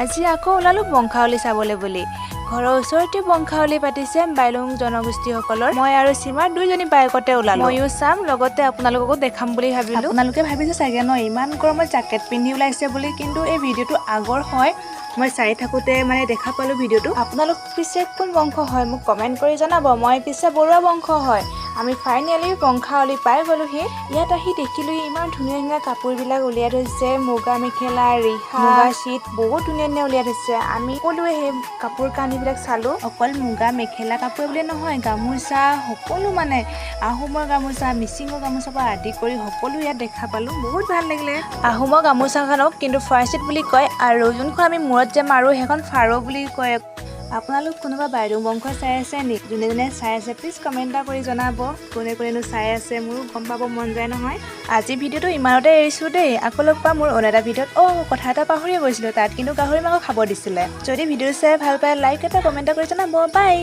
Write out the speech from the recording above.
আজি আকৌ ওলালো বংখাৱলী চাবলৈ বুলি। ঘৰৰ ওচৰতে বংখাৱলী পাতিছে বাilung জনগোষ্ঠীসকলৰ। মই আৰু সীমা দুইজনী বাইকতে ওলালো। ময়ো চাম লগতে আপোনালোককো দেখাম বুলি ভাবিলো। আপোনালোকে ভাবিছে চাগে ন ইমান গৰমত জেকেট পিন্ধি ওলাইছে বুলি, কিন্তু এই ভিডিঅ'টো আগৰ হয়। মই চাই থাকোঁতে মানে দেখা পালোঁ ভিডিঅ'টো। আপোনালোক পিছে কোন বংশ হয় মোক কমেণ্ট কৰি জনাব। মই পিছে বৰুৱা বংশ হয়। আমি ফাইনেলি বংখাৱলী পাই গ'লোহি। ইয়াত আহি দেখিলোঁ ইমান ধুনীয়া ধুনীয়া কাপোৰবিলাক উলিয়াই থৈছে। মুগা মেখেলা, ৰিহা, মুগা চিট বহুত ধুনীয়া ধুনীয়া উলিয়াই থৈছে। আমি সকলোৱে সেই কাপোৰ কানিবিলাক চালোঁ। অকল মুগা মেখেলা কাপোৰ বুলি নহয়, গামোচা সকলো মানে আহোমৰ গামোচা, মিচিঙৰ গামোচাৰ পৰা আদি কৰি সকলো ইয়াত দেখা পালোঁ। বহুত ভাল লাগিলে। আহোমৰ গামোচাখনক কিন্তু ফাৰ্চিট বুলি কয়, আৰু যোনখন আমি মূৰত যে মাৰোঁ সেইখন ফাৰো বুলি কয়। আপোনালোক কোনোবা বাilung বংশ চাই আছে নেকি? যোনে যোনে চাই আছে প্লিজ কমেণ্ট এটা কৰি জনাব। কোনে কোনেনো চাই আছে মোৰো গম পাব মন যায় নহয়। আজি ভিডিঅ'টো ইমানতে এৰিছোঁ দেই। আকৌ লগ পাম মোৰ অন্য এটা ভিডিঅ'ত। কথা এটা পাহৰিয়ে গৈছিলোঁ, তাত কিন্তু গাহৰি মাংস খাব দিছিলে। যদি ভিডিঅ'টো চাই ভাল পায় লাইক এটা কমেণ্ট এটা কৰি জনাব। বাই।